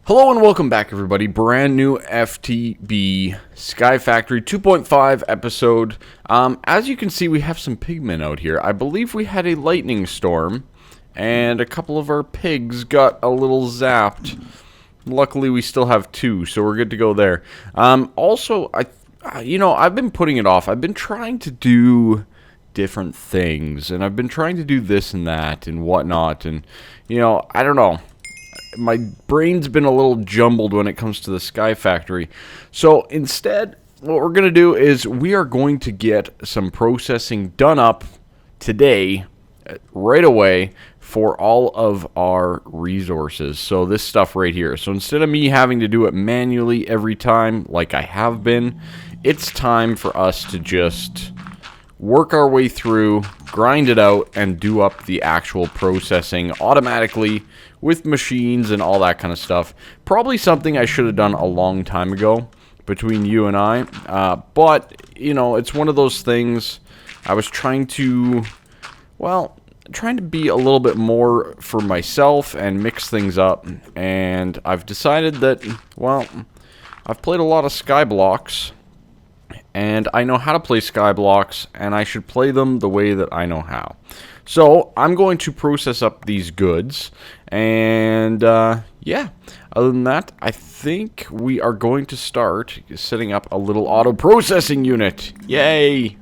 Hello and welcome back, everybody. Brand new FTB SkyFactory 2.5 episode. As you can see, we have some pigmen out here. I believe we had a lightning storm, and a couple of our pigs got a little zapped. Luckily, we still have two, so we're good to go there. Also, I've been putting it off. I've been trying to do different things, and I've been trying to do this and that and whatnot, and, I don't know. My brain's been a little jumbled when it comes to the SkyFactory. So instead, what we're going to do is we are going to get some processing done up today, right away, for all of our resources. So this stuff right here. So instead of me having to do it manually every time like I have been, it's time for us to just work our way through, grind it out, and do up the actual processing automatically with machines and all that kind of stuff. Probably something I should have done a long time ago between you and I. But, it's one of those things. I was trying to be a little bit more for myself and mix things up. And I've decided that, I've played a lot of Skyblocks, and I know how to play Skyblocks, and I should play them the way that I know how. So I'm going to process up these goods, and yeah, other than that, I think we are going to start setting up a little auto-processing unit. Yay!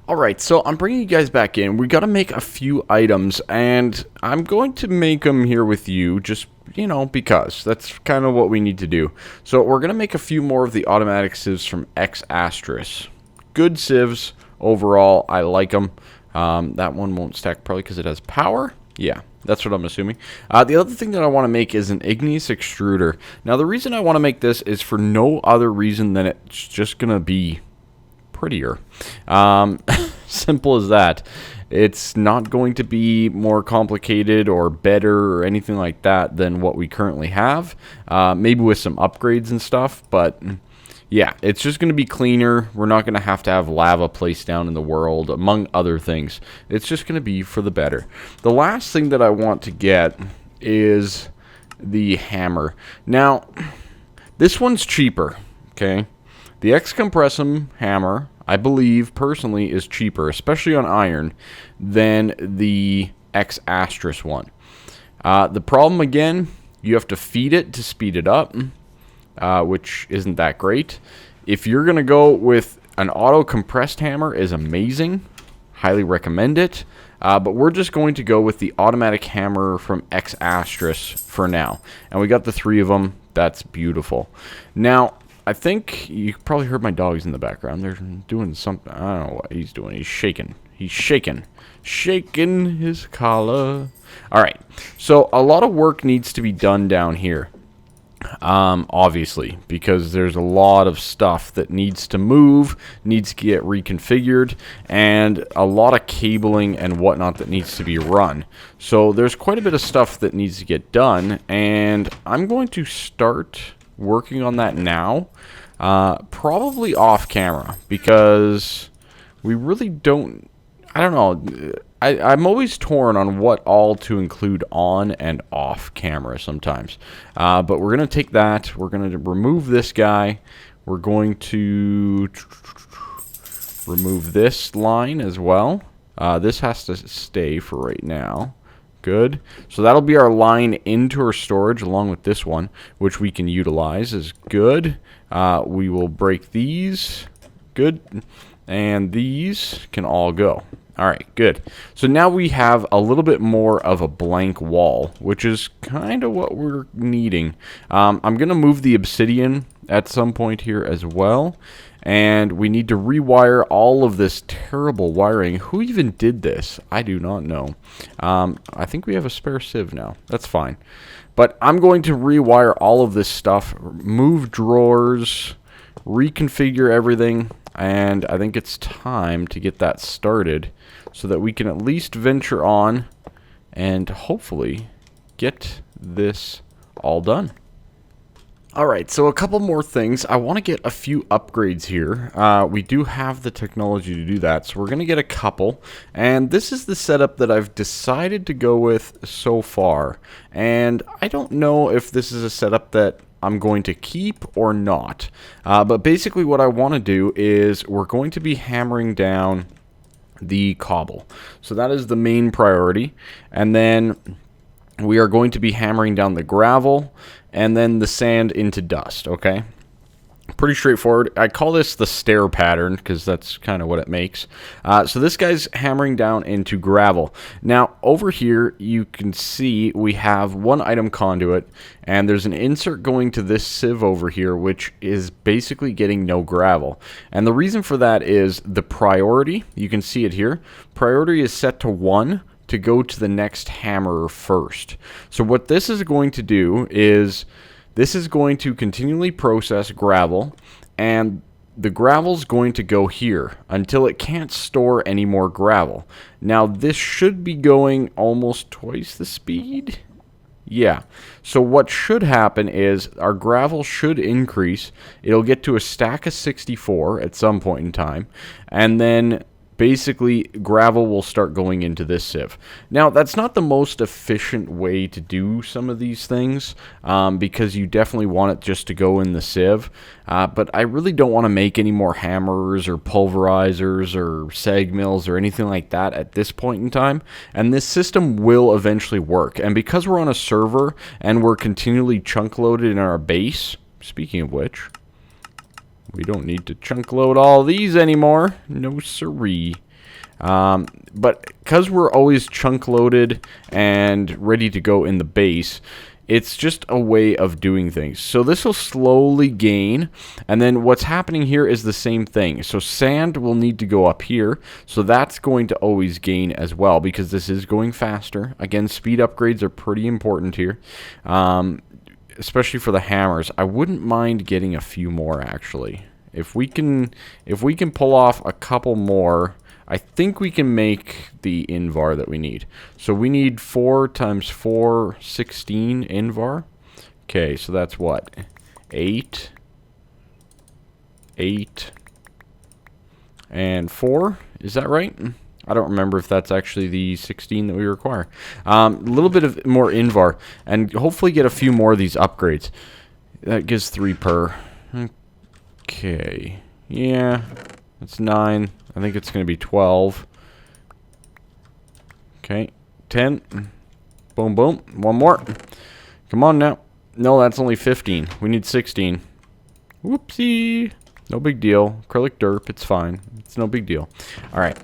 Alright, so I'm bringing you guys back in. We got to make a few items, and I'm going to make them here with you, just, because that's kind of what we need to do. So we're going to make a few more of the automatic sieves from X Asterisk. Good sieves overall. I like them. That one won't stack probably because it has power. Yeah, that's what I'm assuming. The other thing that I want to make is an igneous extruder. Now, the reason I want to make this is for no other reason than it's just going to be prettier. Simple as that. It's not going to be more complicated or better or anything like that than what we currently have. Maybe with some upgrades and stuff, but yeah, it's just going to be cleaner. We're not going to have lava placed down in the world, among other things. It's just going to be for the better. The last thing that I want to get is the hammer. Now, this one's cheaper, okay? The X-Compressum hammer, I believe, personally, is cheaper, especially on iron, than the X Asterisk one. The problem, again, you have to feed it to speed it up, which isn't that great. If you're going to go with an auto-compressed hammer, is amazing. Highly recommend it. But we're just going to go with the automatic hammer from X Asterisk for now. And we got the three of them. That's beautiful. Now, I think you probably heard my dogs in the background. They're doing something. I don't know what he's doing. He's shaking. He's shaking. Shaking his collar. Alright. So a lot of work needs to be done down here. Obviously. Because there's a lot of stuff that needs to move. Needs to get reconfigured. And a lot of cabling and whatnot that needs to be run. So there's quite a bit of stuff that needs to get done. And I'm going to start working on that now, probably off camera, because we really don't, I don't know, I'm always torn on what all to include on and off camera sometimes, but we're going to take that, we're going to remove this guy, we're going to remove this line as well. This has to stay for right now. Good. So that'll be our line into our storage along with this one, which we can utilize is good. We will break these. Good. And these can all go. All right, good. So now we have a little bit more of a blank wall, which is kind of what we're needing. I'm going to move the obsidian at some point here as well. And we need to rewire all of this terrible wiring. Who even did this? I do not know. I think we have a spare sieve now. That's fine. But I'm going to rewire all of this stuff, move drawers, reconfigure everything, and I think it's time to get that started so that we can at least venture on and hopefully get this all done. Alright, so a couple more things. I want to get a few upgrades here. We do have the technology to do that, so we're going to get a couple. And this is the setup that I've decided to go with so far. And I don't know if this is a setup that I'm going to keep or not. But basically what I want to do is we're going to be hammering down the cobble. So that is the main priority. And then we are going to be hammering down the gravel and then the sand into dust, okay? Pretty straightforward. I call this the stair pattern because that's kind of what it makes. So this guy's hammering down into gravel. Now, over here, you can see we have one item conduit, and there's an insert going to this sieve over here, which is basically getting no gravel. And the reason for that is the priority. You can see it here. Priority is set to 1. To go to the next hammerer first. So what this is going to do is this is going to continually process gravel, and the gravel's going to go here until it can't store any more gravel. Now this should be going almost twice the speed. Yeah, so what should happen is our gravel should increase. It'll get to a stack of 64 at some point in time, and then basically gravel will start going into this sieve. Now that's not the most efficient way to do some of these things because you definitely want it just to go in the sieve, but I really don't want to make any more hammers or pulverizers or sag mills or anything like that at this point in time, and this system will eventually work. And because we're on a server and we're continually chunk loaded in our base, speaking of which, we don't need to chunk load all these anymore. No siree. But because we're always chunk loaded and ready to go in the base, it's just a way of doing things. So this will slowly gain, and then what's happening here is the same thing. So sand will need to go up here, so that's going to always gain as well because this is going faster. Again, speed upgrades are pretty important here. Especially for the hammers. I wouldn't mind getting a few more actually. If we can pull off a couple more, I think we can make the invar that we need. So we need 4 times 4, 16 invar. Okay, so that's what? 8, 8, and 4. Is that right? I don't remember if that's actually the 16 that we require. A little bit of more invar, and hopefully get a few more of these upgrades. That gives 3 per. Okay. Yeah, that's 9. I think it's going to be 12. Okay. 10. Boom, boom. One more. Come on now. No, that's only 15. We need 16. Whoopsie. No big deal. Kryllyk derp. It's fine. It's no big deal. All right.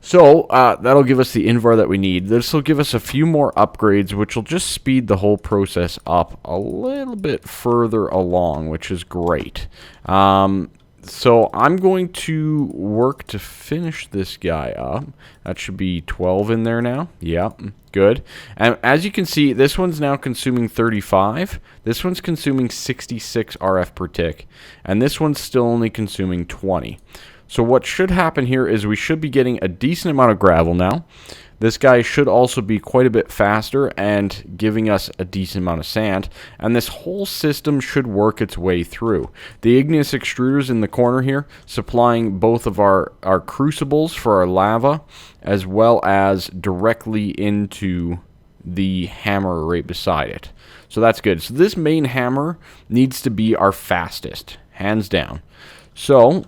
So, that'll give us the invar that we need. This will give us a few more upgrades, which will just speed the whole process up a little bit further along, which is great. So, I'm going to work to finish this guy up. That should be 12 in there now. Yep, good. And as you can see, this one's now consuming 35. This one's consuming 66 RF per tick. And this one's still only consuming 20. So what should happen here is we should be getting a decent amount of gravel now. This guy should also be quite a bit faster and giving us a decent amount of sand. And this whole system should work its way through. The igneous extruders in the corner here, supplying both of our crucibles for our lava, as well as directly into the hammer right beside it. So that's good. So this main hammer needs to be our fastest, hands down. So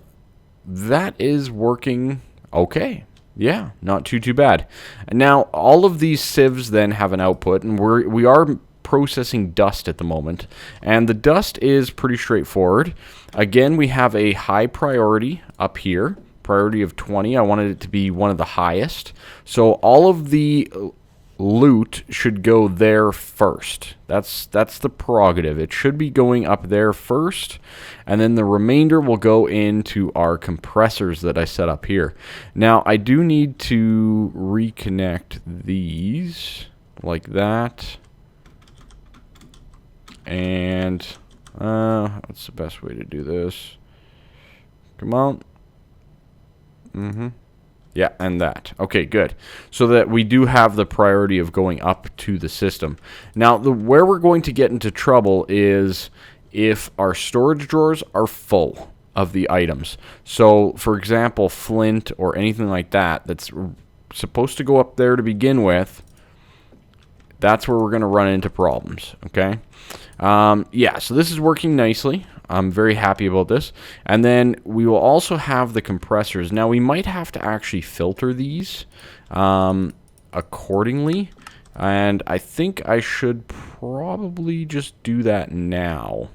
that is working okay. Yeah, not too bad. And now all of these sieves then have an output, and we are processing dust at the moment, and the dust is pretty straightforward. Again, we have a high priority up here, priority of 20. I wanted it to be one of the highest. So all of the loot should go there first. That's the prerogative. It should be going up there first, and then the remainder will go into our compressors that I set up here. Now I do need to reconnect these like that, and what's the best way to do this? Come on. Yeah, and that. Okay, good. So that we do have the priority of going up to the system. Now, where we're going to get into trouble is if our storage drawers are full of the items. So, for example, flint or anything like that that's supposed to go up there to begin with, that's where we're going to run into problems, okay? Yeah, so this is working nicely. I'm very happy about this. And then we will also have the compressors. Now, we might have to actually filter these accordingly. And I think I should probably just do that now.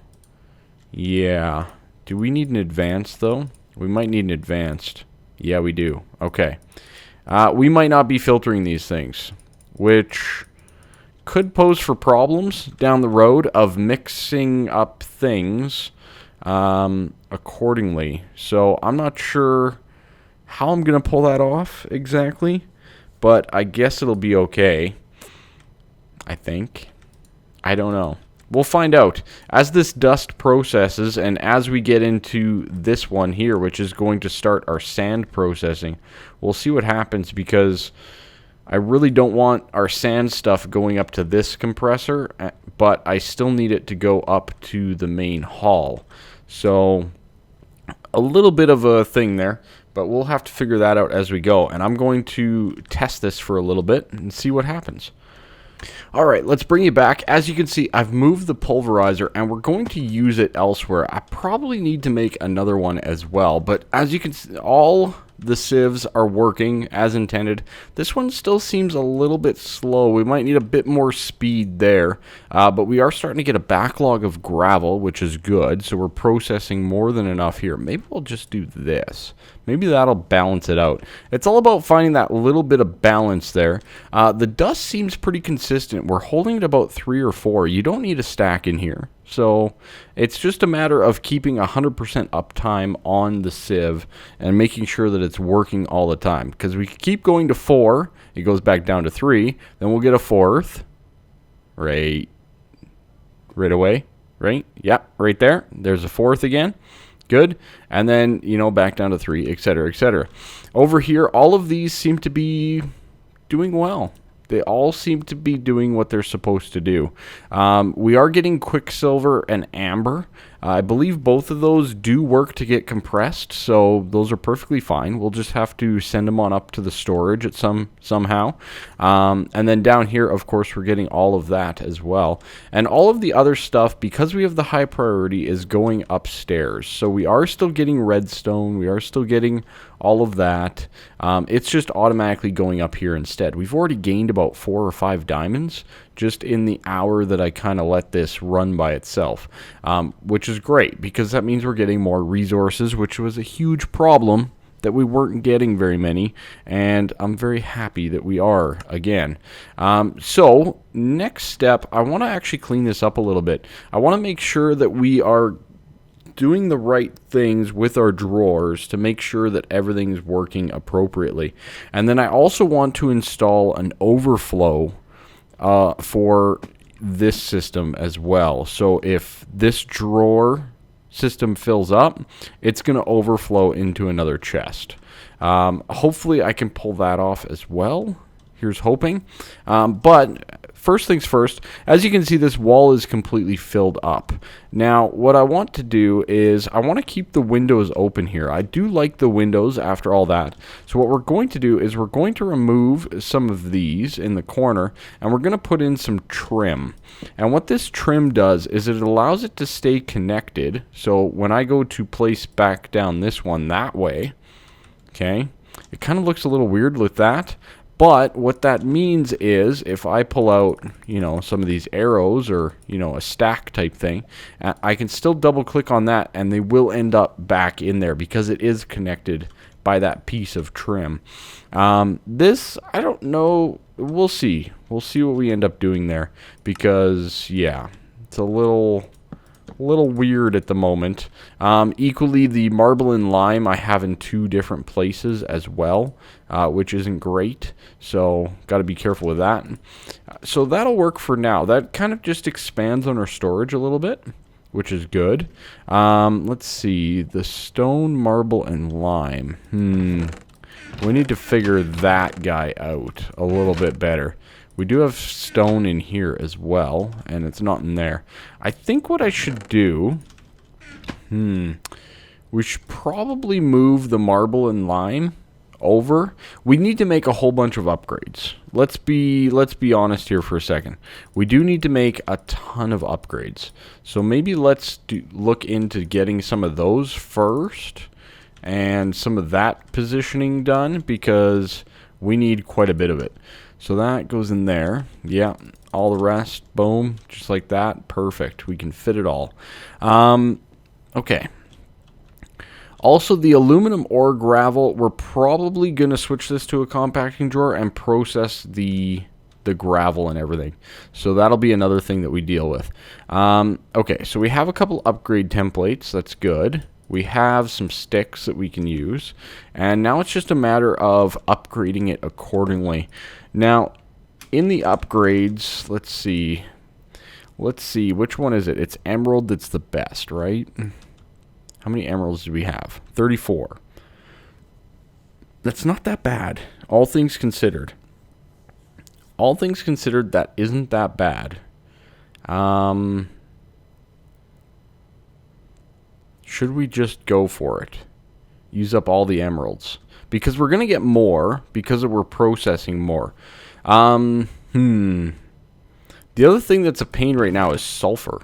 Yeah. Do we need an advanced, though? We might need an advanced. Yeah, we do. Okay. We might not be filtering these things, which could pose for problems down the road of mixing up things accordingly. So I'm not sure how I'm going to pull that off exactly, but I guess it'll be okay. I think. I don't know. We'll find out. As this dust processes, and as we get into this one here, which is going to start our sand processing, we'll see what happens, because I really don't want our sand stuff going up to this compressor, but I still need it to go up to the main hall. So, a little bit of a thing there, but we'll have to figure that out as we go. And I'm going to test this for a little bit and see what happens. Alright, let's bring you back. As you can see, I've moved the pulverizer, and we're going to use it elsewhere. I probably need to make another one as well, but as you can see, all the sieves are working as intended. This one still seems a little bit slow. We might need a bit more speed there, but we are starting to get a backlog of gravel, which is good, so we're processing more than enough here. Maybe we'll just do this. Maybe that'll balance it out. It's all about finding that little bit of balance there. The dust seems pretty consistent. We're holding it about 3 or 4. You don't need a stack in here. So it's just a matter of keeping 100% uptime on the sieve and making sure that it's working all the time. Because we keep going to 4, it goes back down to 3, then we'll get a 4th. Right away, right? Yep, right there. There's a 4th again. Good. And then, you know, back down to 3, etc., etc. Over here, all of these seem to be doing well. They all seem to be doing what they're supposed to do. We are getting quicksilver and amber. I believe both of those do work to get compressed, so those are perfectly fine. We'll just have to send them on up to the storage at somehow. And then down here, of course, we're getting all of that as well. And all of the other stuff, because we have the high priority, is going upstairs. So we are still getting redstone. We are still getting all of that. It's just automatically going up here instead. We've already gained about 4 or 5 diamonds just in the hour that I kind of let this run by itself, which is great, because that means we're getting more resources, which was a huge problem that we weren't getting very many, and I'm very happy that we are again. So next step, I want to actually clean this up a little bit. I want to make sure that we are doing the right things with our drawers to make sure that everything's working appropriately. And then I also want to install an overflow for this system as well. So if this drawer system fills up, it's going to overflow into another chest. Hopefully I can pull that off as well. Here's hoping. But first things first, as you can see, this wall is completely filled up. Now, what I want to do is I want to keep the windows open here. I do like the windows after all that. So what we're going to do is we're going to remove some of these in the corner, and we're going to put in some trim. And what this trim does is it allows it to stay connected. So when I go to place back down this one that way, okay, it kind of looks a little weird with that. But what that means is if I pull out, you know, some of these arrows or, you know, a stack type thing, I can still double click on that and they will end up back in there because it is connected by that piece of trim. This, I don't know. We'll see. We'll see what we end up doing there because, yeah, it's a little weird at the moment. Equally, the marble and lime I have in 2 different places as well, which isn't great, so got to be careful with that. So that'll work for now. That kind of just expands on our storage a little bit, which is good. Let's see, the stone, marble, and lime. We need to figure that guy out a little bit better. We do have stone in here as well, and it's not in there. I think what I should do... we should probably move the marble and lime over. We need to make a whole bunch of upgrades. Let's be honest here for a second. We do need to make a ton of upgrades. So maybe let's look into getting some of those first and some of that positioning done, because we need quite a bit of it. So that goes in there. Yeah, all the rest, boom, just like that. Perfect. We can fit it all. Okay. Also, the aluminum ore gravel, we're probably going to switch this to a compacting drawer and process the gravel and everything. So that'll be another thing that we deal with. Okay, so we have a couple upgrade templates. That's good. We have some sticks that we can use. And now it's just a matter of upgrading it accordingly. Now, in the upgrades, let's see. Let's see, which one is it? It's emerald that's the best, right? How many emeralds do we have? 34. That's not that bad, all things considered. All things considered, that isn't that bad. Should we just go for it? Use up all the emeralds. Because we're going to get more, because we're processing more. The other thing that's a pain right now is sulfur.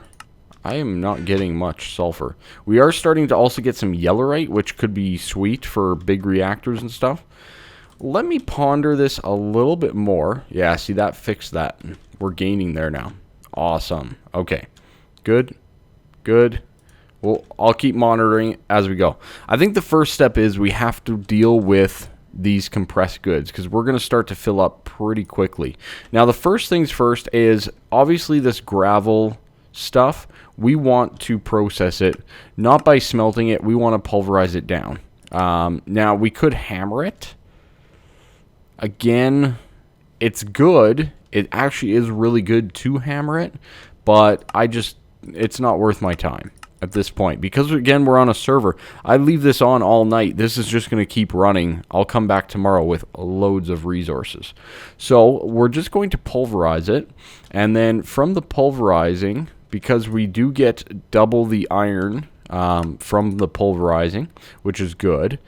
I am not getting much sulfur. We are starting to also get some yellorite, which could be sweet for big reactors and stuff. Let me ponder this a little bit more. Yeah, see, that fixed that. We're gaining there now. Awesome. Okay. Good. Good. Well, I'll keep monitoring as we go. I think the first step is we have to deal with these compressed goods, because we're going to start to fill up pretty quickly. Now, the first things first is obviously this gravel stuff. We want to process it, not by smelting it. We want to pulverize it down. Now, we could hammer it. Again, it's good. It actually is really good to hammer it, but it's not worth my time at this point, because again, we're on a server. I leave this on all night. This is just going to keep running. I'll come back tomorrow with loads of resources. So we're just going to pulverize it, and then from the pulverizing, because we do get double the iron from the pulverizing, which is good.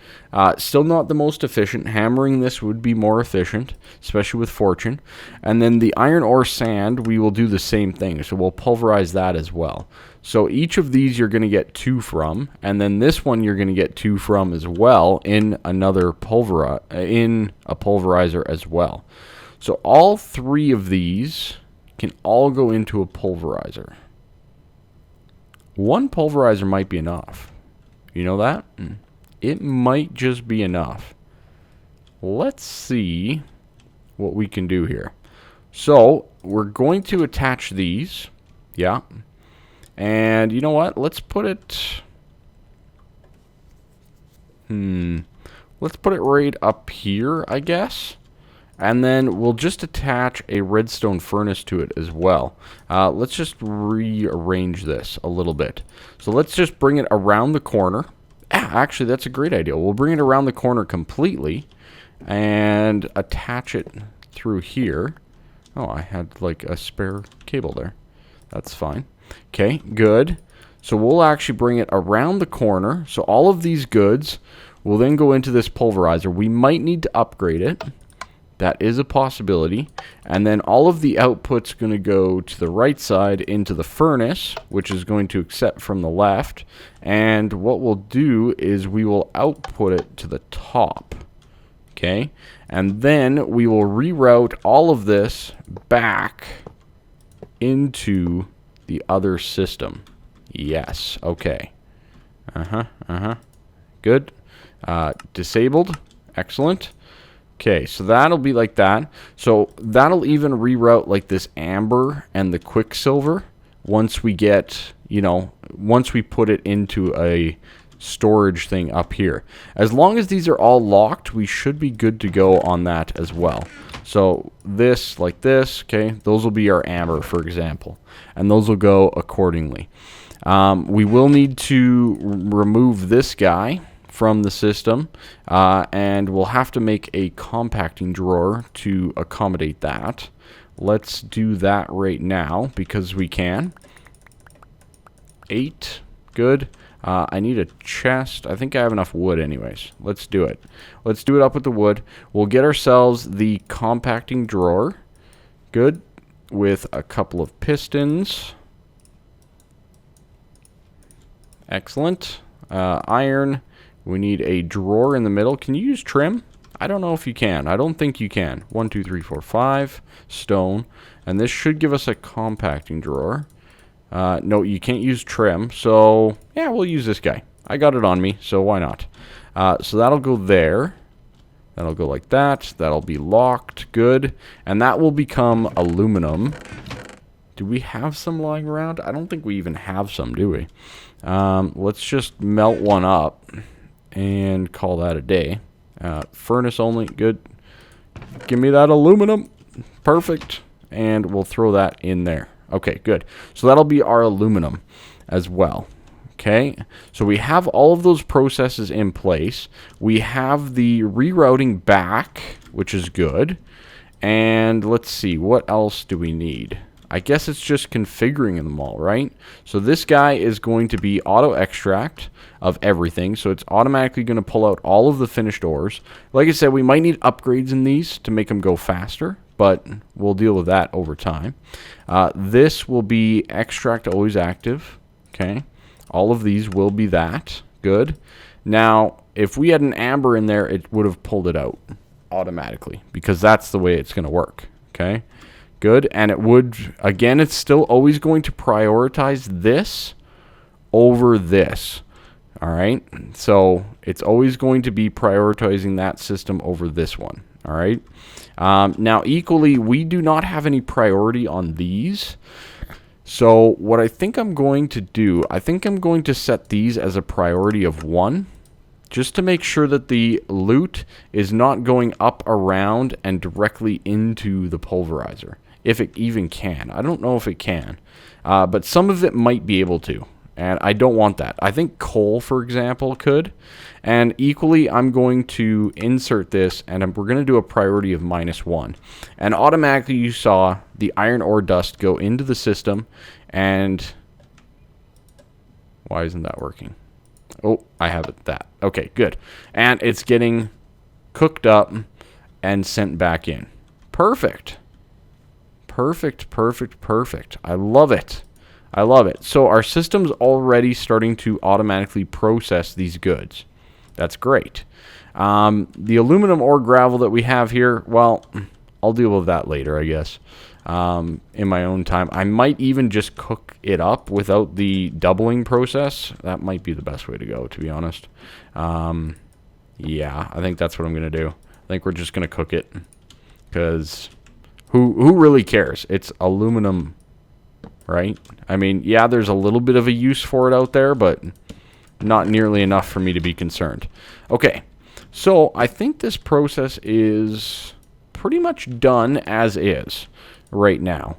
Still not the most efficient. Hammering this would be more efficient, especially with fortune. And then the iron ore sand, we will do the same thing. So we'll pulverize that as well. So each of these you're going to get 2 from, and then this one you're going to get 2 from as well in another in a pulverizer as well. So all 3 of these can all go into a pulverizer. One pulverizer might be enough. You know that? It might just be enough. Let's see what we can do here. So we're going to attach these. Yeah. And you know what? Let's put it... Let's put it right up here, I guess. And then we'll just attach a redstone furnace to it as well. Let's just rearrange this a little bit. So let's just bring it around the corner. Actually, that's a great idea. We'll bring it around the corner completely and attach it through here. Oh, I had like a spare cable there. That's fine. Okay, good. So we'll actually bring it around the corner. So all of these goods will then go into this pulverizer. We might need to upgrade it. That is a possibility. And then all of the output's going to go to the right side into the furnace, which is going to accept from the left. And what we'll do is we will output it to the top. Okay? And then we will reroute all of this back into the other system. Yes. Okay. Good. Disabled. Excellent. Okay, so that'll be like that. So that'll even reroute like this amber and the quicksilver once we get, once we put it into a storage thing up here. As long as these are all locked, we should be good to go on that as well. So this, like this, okay, those will be our amber, for example, and those will go accordingly. We will need to remove this guy from the system, and we'll have to make a compacting drawer to accommodate that. let's do that right now because we can. 8. Good. I need a chest. I think I have enough wood anyways. Let's do it. Let's do it up with the wood. We'll get ourselves the compacting drawer. Good. With a couple of pistons. Excellent. Iron. We need a drawer in the middle. Can you use trim? I don't know if you can. I don't think you can. 1, 2, 3, 4, 5. Stone. And this should give us a compacting drawer. No, you can't use trim. So, yeah, we'll use this guy. I got it on me, so why not? So that'll go there. That'll go like that. That'll be locked. Good. And that will become aluminum. Do we have some lying around? I don't think we even have some, do we? Let's just melt one up and call that a day. Furnace only. Good. Give me that aluminum. Perfect. And we'll throw that in there. Okay, good. So that'll be our aluminum as well. Okay, so we have all of those processes in place. We have the rerouting back, which is good. And let's see, what else do we need? I guess it's just configuring them all, right? So this guy is going to be auto extract of everything. So it's automatically going to pull out all of the finished ores. Like I said, we might need upgrades in these to make them go faster, but we'll deal with that over time. This will be extract always active. Okay. All of these will be that. Good. Now, if we had an amber in there, it would have pulled it out automatically because that's the way it's going to work. Okay. Good. And it would, again, it's still always going to prioritize this over this. All right. So it's always going to be prioritizing that system over this one. All right. Now, equally, we do not have any priority on these. So what I think I'm going to do, I think I'm going to set these as a priority of 1. Just to make sure that the loot is not going up, around, and directly into the pulverizer. If it even can. I don't know if it can. But some of it might be able to. And I don't want that. I think coal, for example, could. And equally, I'm going to insert this, and we're going to do a priority of -1. And automatically, you saw the iron ore dust go into the system. And why isn't that working? Oh, I have it that. Okay, good. And it's getting cooked up and sent back in. Perfect. Perfect, perfect, perfect. I love it. I love it. So our system's already starting to automatically process these goods. That's great. The aluminum ore gravel that we have here, well, I'll deal with that later, I guess, in my own time. I might even just cook it up without the doubling process. That might be the best way to go, to be honest. Yeah, I think that's what I'm going to do. I think we're just going to cook it because who really cares? It's aluminum, right? I mean, yeah, there's a little bit of a use for it out there, but not nearly enough for me to be concerned. Okay, so I think this process is pretty much done as is right now.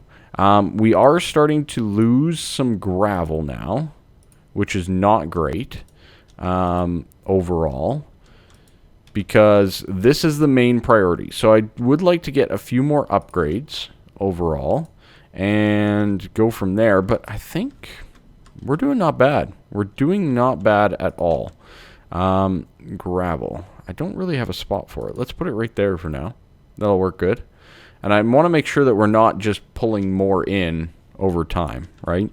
We are starting to lose some gravel now, which is not great overall, because this is the main priority. So I would like to get a few more upgrades overall and go from there, but I think we're doing not bad. We're doing not bad at all. Gravel. I don't really have a spot for it. Let's put it right there for now. That'll work good. And I want to make sure that we're not just pulling more in over time, right?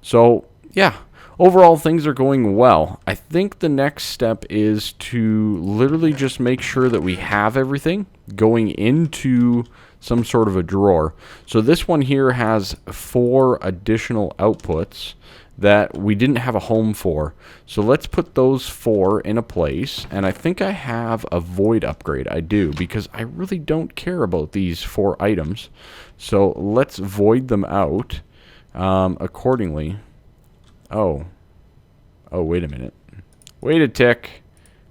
So, yeah. Overall, things are going well. I think the next step is to literally just make sure that we have everything going into some sort of a drawer. So this one here has 4 additional outputs that we didn't have a home for. So let's put those 4 in a place. And I think I have a void upgrade. I do, because I really don't care about these 4 items. So let's void them out accordingly. Oh, wait a minute. Wait a tick.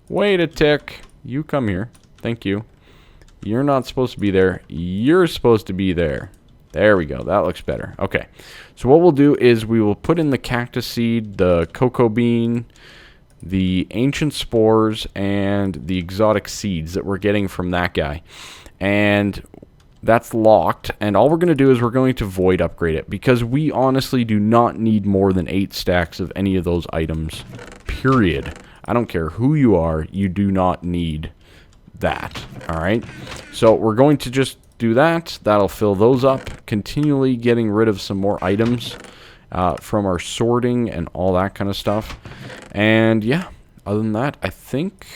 Wait a tick. You come here. Thank you. You're not supposed to be there. You're supposed to be there. There we go. That looks better. Okay. So what we'll do is we will put in the cactus seed, the cocoa bean, the ancient spores, and the exotic seeds that we're getting from that guy. And That's locked, and all we're going to do is we're going to void upgrade it, because we honestly do not need more than 8 stacks of any of those items, period. I don't care who you are, you do not need that, alright? So we're going to just do that. That'll fill those up, continually getting rid of some more items from our sorting and all that kind of stuff. And yeah, other than that, I think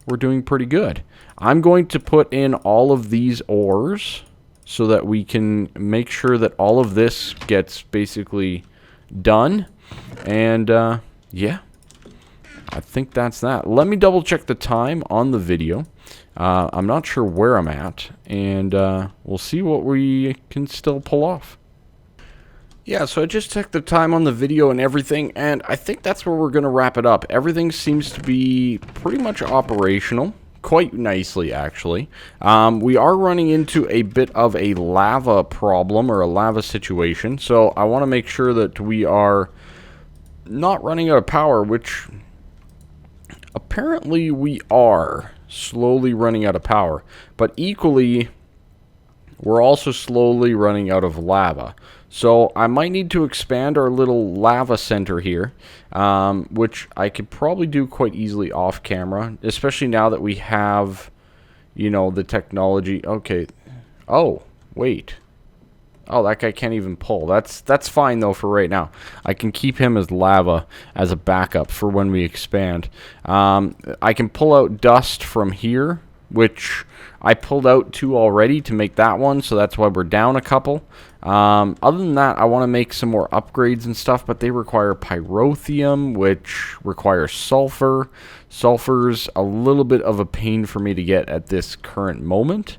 we're doing pretty good. I'm going to put in all of these ores so that we can make sure that all of this gets basically done. And yeah, I think that's that. Let me double check the time on the video. I'm not sure where I'm at, and we'll see what we can still pull off. Yeah, so I just checked the time on the video and everything, and I think that's where we're going to wrap it up. Everything seems to be pretty much operational. Quite nicely, actually. We are running into a bit of a lava problem, or a lava situation, so I want to make sure that we are not running out of power, which apparently we are slowly running out of power. But equally, we're also slowly running out of lava. So I might need to expand our little lava center here, which I could probably do quite easily off camera, especially now that we have, you know, the technology. Okay. Oh, wait. Oh, that guy can't even pull. That's fine, though, for right now. I can keep him as lava as a backup for when we expand. I can pull out dust from here, which I pulled out 2 already to make that one, so that's why we're down a couple. Other than that, I want to make some more upgrades and stuff, but they require pyrotheum, which requires sulfur. Sulfur's a little bit of a pain for me to get at this current moment,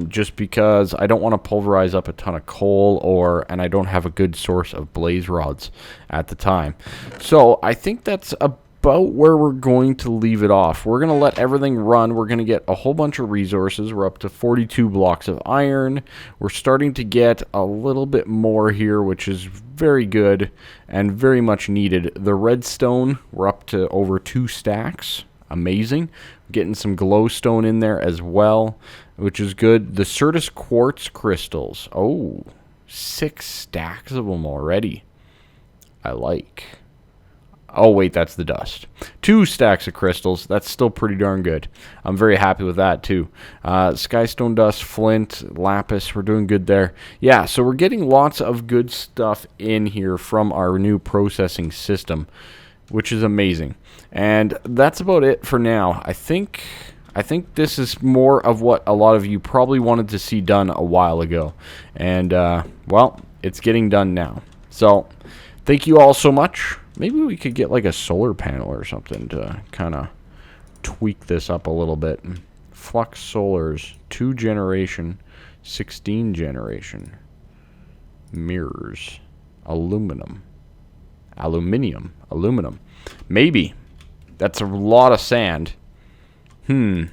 just because I don't want to pulverize up a ton of coal, and I don't have a good source of blaze rods at the time. So I think that's about where we're going to leave it off. We're going to let everything run. We're going to get a whole bunch of resources. We're up to 42 blocks of iron. We're starting to get a little bit more here, which is very good and very much needed. The redstone, we're up to over 2 stacks. Amazing. Getting some glowstone in there as well, which is good. The Certus quartz crystals. Oh, 6 stacks of them already. I like. Oh, wait, that's the dust. 2 stacks of crystals. That's still pretty darn good. I'm very happy with that, too. Skystone dust, flint, lapis. We're doing good there. Yeah, so we're getting lots of good stuff in here from our new processing system, which is amazing. And that's about it for now. I think this is more of what a lot of you probably wanted to see done a while ago. And, well, it's getting done now. So, thank you all so much. Maybe we could get like a solar panel or something to kind of tweak this up a little bit. Flux solars, 2 generation, 16 generation. Mirrors, aluminum. Maybe. That's a lot of sand. What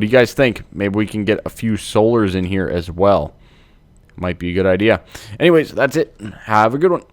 do you guys think? Maybe we can get a few solars in here as well. Might be a good idea. Anyways, that's it. Have a good one.